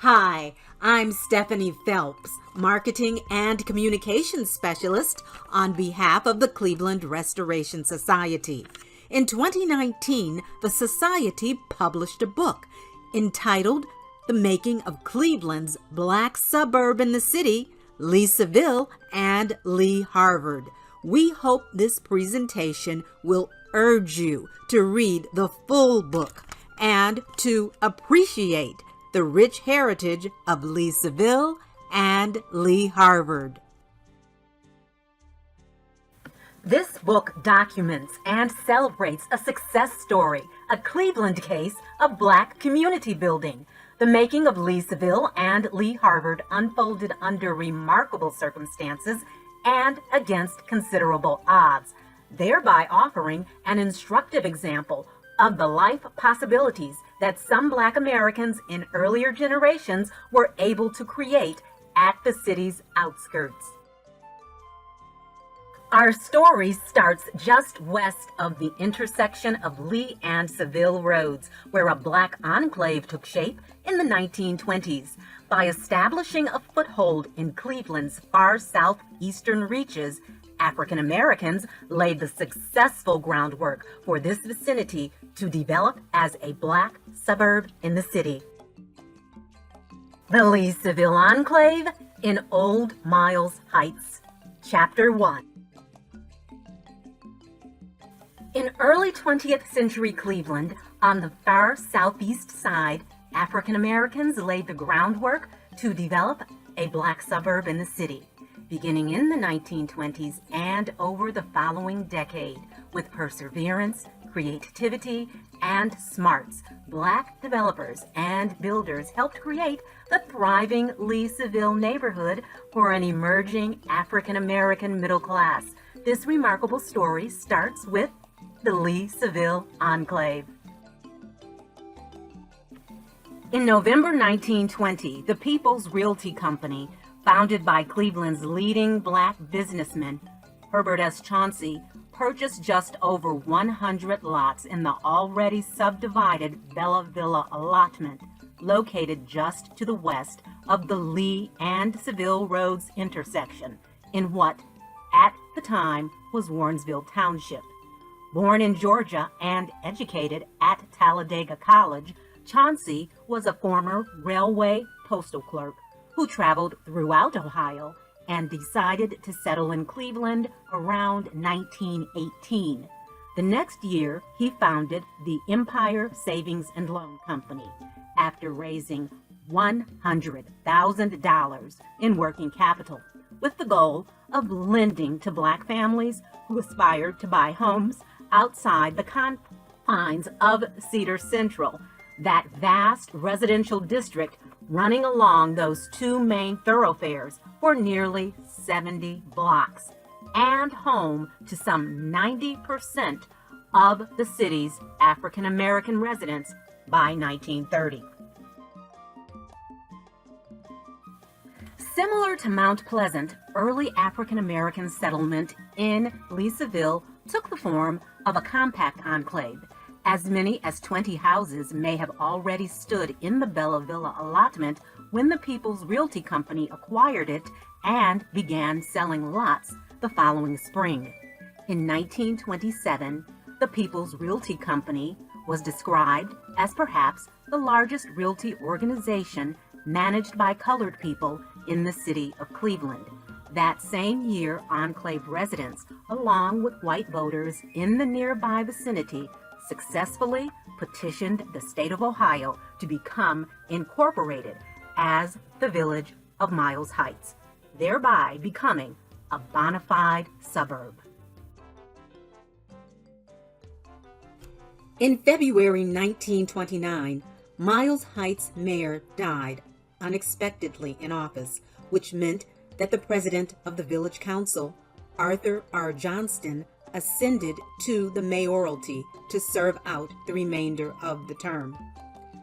Hi, I'm Stephanie Phelps, Marketing and Communications Specialist on behalf of the Cleveland Restoration Society. In 2019, the Society published a book entitled The Making of Cleveland's Black Suburb in the City, Lee-Seville and Lee-Harvard. We hope this presentation will urge you to read the full book and to appreciate the rich heritage of Lee-Seville and Lee-Harvard. This book documents and celebrates a success story, a Cleveland case of Black community building. The making of Lee-Seville and Lee-Harvard unfolded under remarkable circumstances and against considerable odds, thereby offering an instructive example of the life possibilities that some Black Americans in earlier generations were able to create at the city's outskirts. Our story starts just west of the intersection of Lee and Seville roads, where a Black enclave took shape in the 1920s. By establishing a foothold in Cleveland's far southeastern reaches, African Americans laid the successful groundwork for this vicinity to develop as a Black suburb in the city. The Lee-Seville Enclave in Old Miles Heights. Chapter 1. In early 20th century Cleveland, on the far southeast side, African Americans laid the groundwork to develop a Black suburb in the city, beginning in the 1920s and over the following decade. With perseverance, creativity, and smarts, Black developers and builders helped create the thriving Lee-Seville neighborhood for an emerging African American middle class. This remarkable story starts with the Lee-Seville Enclave. In November 1920, the People's Realty Company, founded by Cleveland's leading Black businessman, Herbert S. Chauncey, purchased just over 100 lots in the already subdivided Bella Villa allotment, located just to the west of the Lee and Seville Roads intersection, in what, at the time, was Warrensville Township. Born in Georgia and educated at Talladega College, Chauncey was a former railway postal clerk who traveled throughout Ohio and decided to settle in Cleveland around 1918. The next year, he founded the Empire Savings and Loan Company after raising $100,000 in working capital, with the goal of lending to Black families who aspired to buy homes outside the confines of Cedar Central, that vast residential district running along those two main thoroughfares for nearly 70 blocks, and home to some 90% of the city's African American residents by 1930. Similar to Mount Pleasant, early African American settlement in Lee-Seville took the form of a compact enclave. As many as 20 houses may have already stood in the Bella Villa allotment when the People's Realty Company acquired it and began selling lots the following spring. In 1927, the People's Realty Company was described as perhaps the largest realty organization managed by colored people in the city of Cleveland. That same year, Enclave residents, along with white voters in the nearby vicinity, successfully petitioned the state of Ohio to become incorporated as the village of Miles Heights, thereby becoming a bona fide suburb. In February 1929, Miles Heights mayor died unexpectedly in office, which meant that the president of the village council, Arthur R. Johnston, ascended to the mayoralty to serve out the remainder of the term.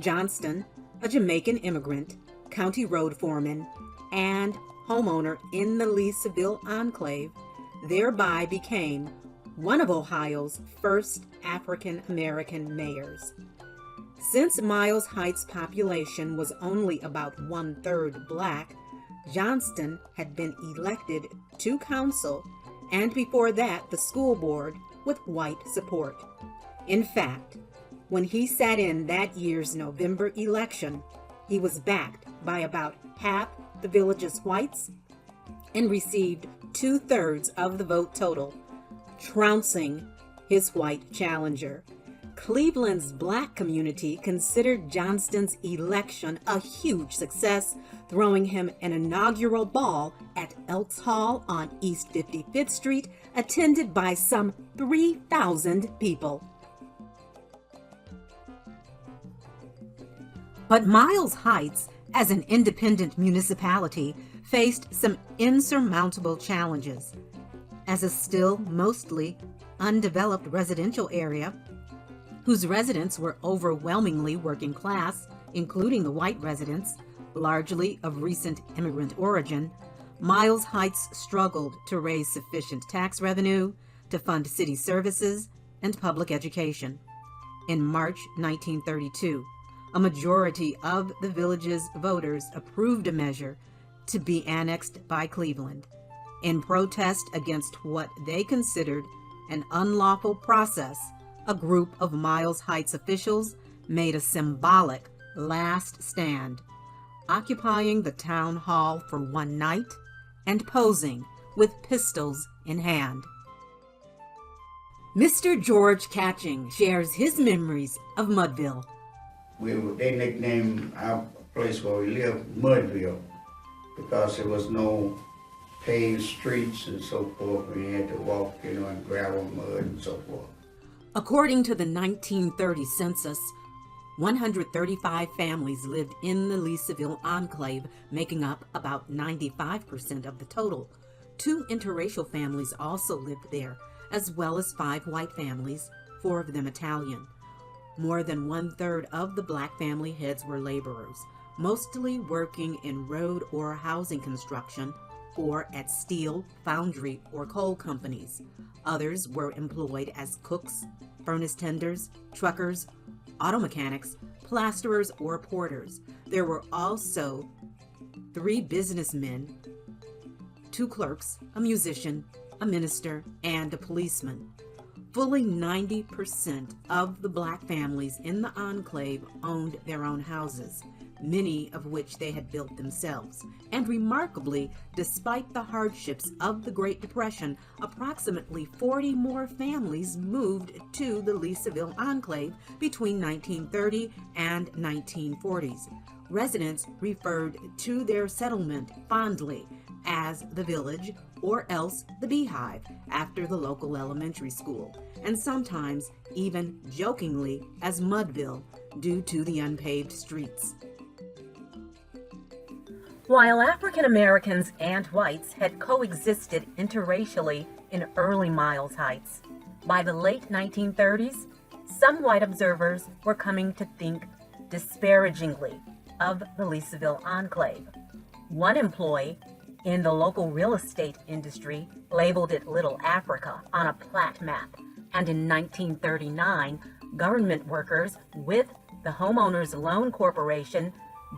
Johnston, a Jamaican immigrant, county road foreman, and homeowner in the Lee-Seville Enclave, thereby became one of Ohio's first African American mayors. Since Miles Heights' population was only about 1/3 Black, Johnston had been elected to council and before that the school board with white support. In fact, when he sat in that year's November election, he was backed by about half the village's whites and received 2/3 of the vote total, trouncing his white challenger. Cleveland's Black community considered Johnston's election a huge success, throwing him an inaugural ball at Elks Hall on East 55th Street, attended by some 3,000 people. But Miles Heights, as an independent municipality, faced some insurmountable challenges. As a still mostly undeveloped residential area, whose residents were overwhelmingly working class, including the white residents, largely of recent immigrant origin, Miles Heights struggled to raise sufficient tax revenue to fund city services and public education. In March 1932, a majority of the village's voters approved a measure to be annexed by Cleveland. In protest against what they considered an unlawful process, a group of Miles Heights officials made a symbolic last stand, occupying the town hall for one night and posing with pistols in hand. Mr. George Catching shares his memories of Mudville. They nicknamed our place where we lived Mudville because there was no paved streets and so forth. We had to walk, in gravel, mud, and so forth. According to the 1930 census, 135 families lived in the Lee-Seville Enclave, making up about 95% of the total. 2 interracial families also lived there, as well as 5 white families, 4 of them Italian. More than 1/3 of the Black family heads were laborers, mostly working in road or housing construction or at steel, foundry, or coal companies. Others were employed as cooks, furnace tenders, truckers, auto mechanics, plasterers, or porters. There were also 3 businessmen, 2 clerks, a musician, a minister, and a policeman. Fully 90% of the Black families in the enclave owned their own houses, many of which they had built themselves. And remarkably, despite the hardships of the Great Depression, approximately 40 more families moved to the Lee-Seville Enclave between 1930 and 1940s. Residents referred to their settlement fondly as the Village, or else the Beehive, after the local elementary school, and sometimes even jokingly as Mudville, due to the unpaved streets. While African Americans and whites had coexisted interracially in early Miles Heights, by the late 1930s, some white observers were coming to think disparagingly of the Lee-Seville Enclave. One employee in the local real estate industry labeled it Little Africa on a plat map, and in 1939, government workers with the Homeowners Loan Corporation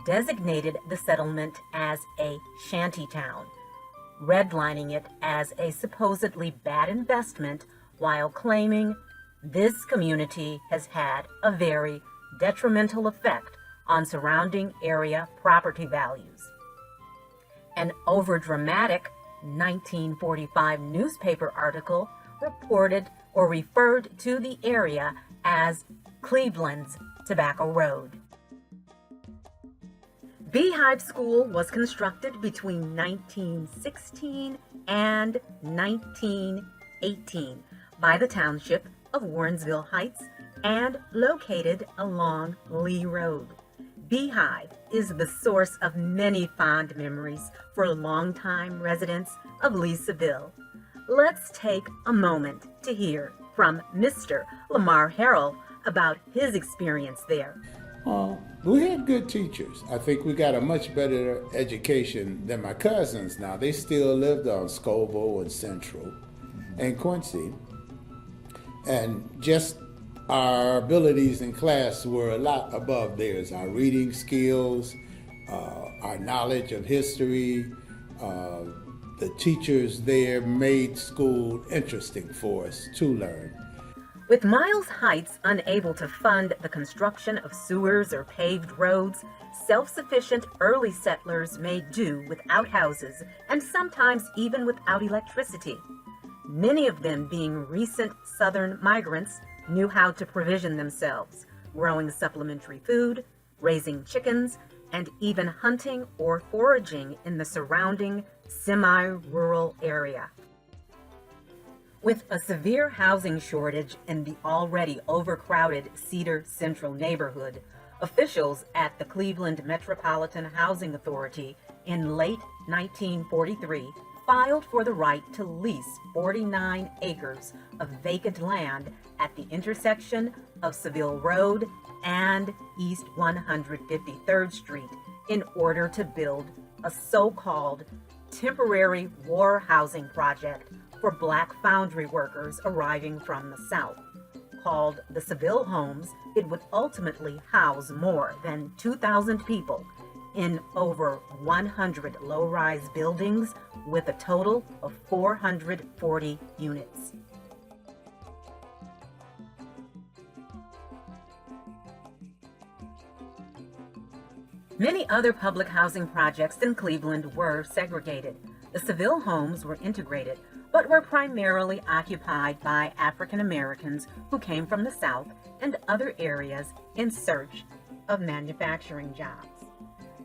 designated the settlement as a shantytown, redlining it as a supposedly bad investment while claiming this community has had a very detrimental effect on surrounding area property values. An overdramatic 1945 newspaper article reported or referred to the area as Cleveland's Tobacco Road. Beehive School was constructed between 1916 and 1918 by the township of Warrensville Heights and located along Lee Road. Beehive is the source of many fond memories for longtime residents of Lee-Seville. Let's take a moment to hear from Mr. Lamar Harrell about his experience there. We had good teachers. I think we got a much better education than my cousins now. They still lived on Scoville and Central and Quincy. And just our abilities in class were a lot above theirs. Our reading skills, our knowledge of history, the teachers there made school interesting for us to learn. With Miles Heights unable to fund the construction of sewers or paved roads, self-sufficient early settlers made do with outhouses and sometimes even without electricity. Many of them, being recent Southern migrants, knew how to provision themselves, growing supplementary food, raising chickens, and even hunting or foraging in the surrounding semi-rural area. With a severe housing shortage in the already overcrowded Cedar Central neighborhood, officials at the Cleveland Metropolitan Housing Authority in late 1943 filed for the right to lease 49 acres of vacant land at the intersection of Seville Road and East 153rd Street in order to build a so-called temporary war housing project for Black foundry workers arriving from the South. Called the Seville Homes, it would ultimately house more than 2,000 people in over 100 low-rise buildings with a total of 440 units. Many other public housing projects in Cleveland were segregated. The Seville Homes were integrated, but were primarily occupied by African Americans who came from the South and other areas in search of manufacturing jobs.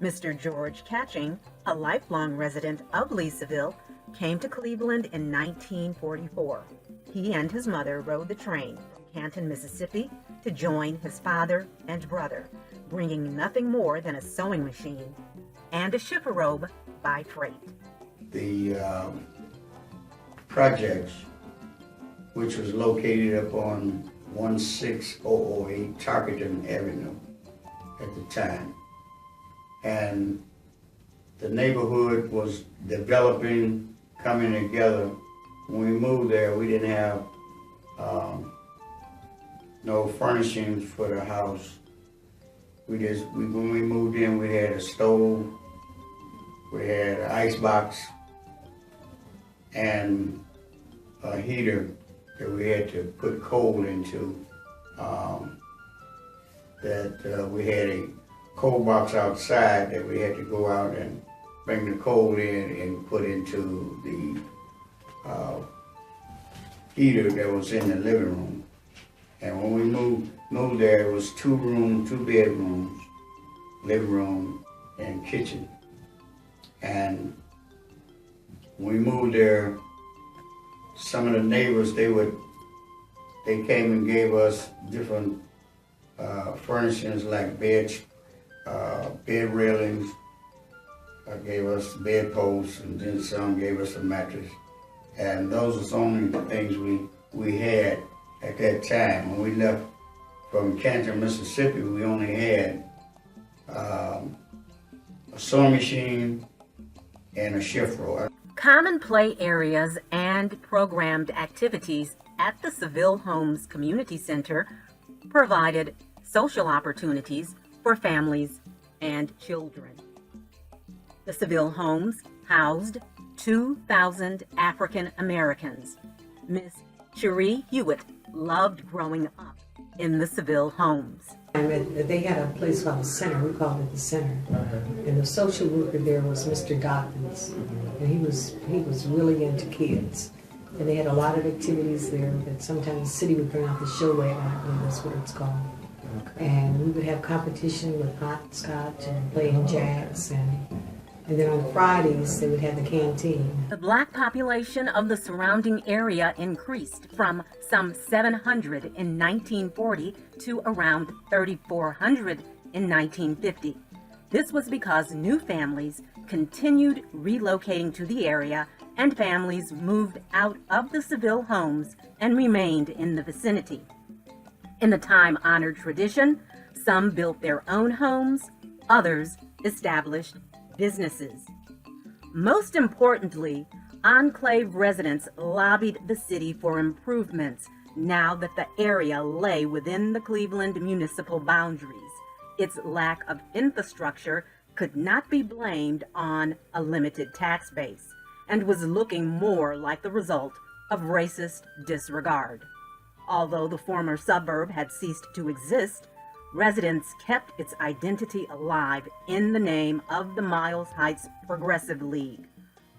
Mr. George Catching, a lifelong resident of Lee-Seville, came to Cleveland in 1944. He and his mother rode the train from Canton, Mississippi, to join his father and brother, bringing nothing more than a sewing machine and a chifforobe by freight. The projects, which was located up on 16008 Tarkington Avenue at the time. And the neighborhood was developing, coming together. When we moved there, we didn't have no furnishings for the house. When we moved in, we had a stove, we had an ice box, and a heater that we had to put coal into. We had a coal box outside that we had to go out and bring the coal in and put into the heater that was in the living room. And when we moved there, it was 2 bedrooms, living room, and kitchen. And when we moved there, some of the neighbors, they came and gave us different furnishings like bed railings, gave us bedposts, and then some gave us a mattress. And those were the only things we had at that time. When we left from Canton, Mississippi, we only had a sewing machine and a shift roll. Common play areas and programmed activities at the Seville Homes Community Center provided social opportunities for families and children. The Seville Homes housed 2,000 African Americans. Miss Cherie Hewitt loved growing up in the Seville Homes. They had a place called the Center. We called it the Center. And the social worker there was Mr. Dobbins. And he was really into kids. And they had a lot of activities there that sometimes the city would bring out the show wagon, I believe that's what it's called. And we would have competition with hopscotch and playing jacks, and then on Fridays they would have the canteen. The Black population of the surrounding area increased from some 700 in 1940 to around 3,400 in 1950. This was because new families continued relocating to the area, and families moved out of the Seville Homes and remained in the vicinity. In the time-honored tradition, some built their own homes, others established businesses. Most importantly, Enclave residents lobbied the city for improvements now that the area lay within the Cleveland municipal boundaries. Its lack of infrastructure could not be blamed on a limited tax base, and was looking more like the result of racist disregard. Although the former suburb had ceased to exist, residents kept its identity alive in the name of the Miles Heights Progressive League,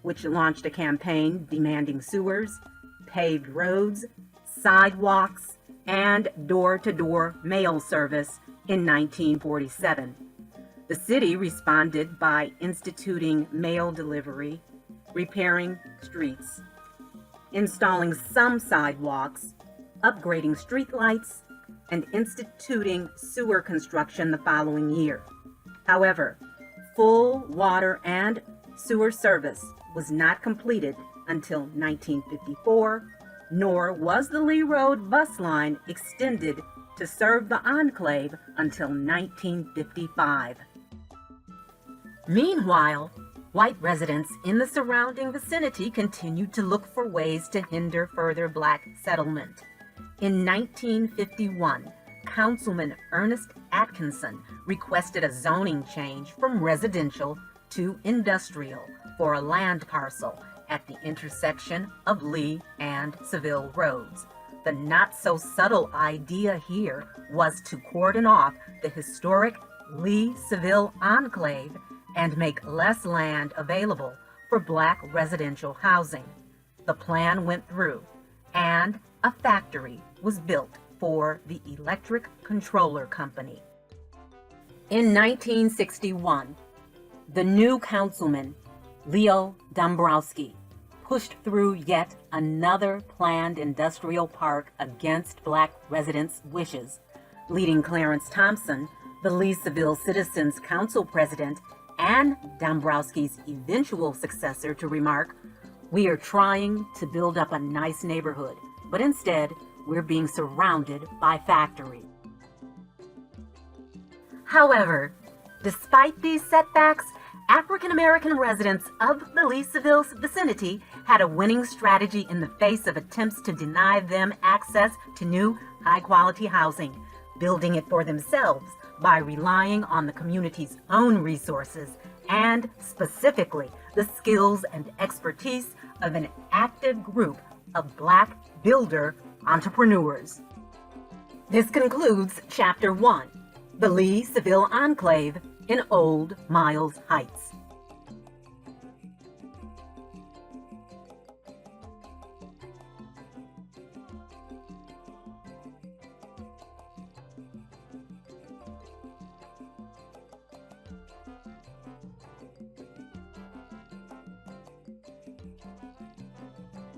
which launched a campaign demanding sewers, paved roads, sidewalks, and door-to-door mail service in 1947. The city responded by instituting mail delivery, repairing streets, installing some sidewalks, upgrading streetlights, and instituting sewer construction the following year. However, full water and sewer service was not completed until 1954, nor was the Lee Road bus line extended to serve the enclave until 1955. Meanwhile, white residents in the surrounding vicinity continued to look for ways to hinder further black settlement. In 1951, Councilman Ernest Atkinson requested a zoning change from residential to industrial for a land parcel at the intersection of Lee and Seville roads. The not-so-subtle idea here was to cordon off the historic Lee-Seville Enclave and make less land available for black residential housing. The plan went through, and a factory was built for the Electric Controller Company. In 1961, the new councilman, Leo Dombrowski, pushed through yet another planned industrial park against black residents' wishes, leading Clarence Thompson, the Lee-Seville Citizens Council president and Dombrowski's eventual successor, to remark, "We are trying to build up a nice neighborhood, but instead we're being surrounded by factories." However, despite these setbacks, African American residents of the Lee-Seville vicinity had a winning strategy in the face of attempts to deny them access to new high-quality housing, building it for themselves by relying on the community's own resources and specifically the skills and expertise of an active group of black builder entrepreneurs. This concludes Chapter 1, the Lee-Seville Enclave in Old Miles Heights.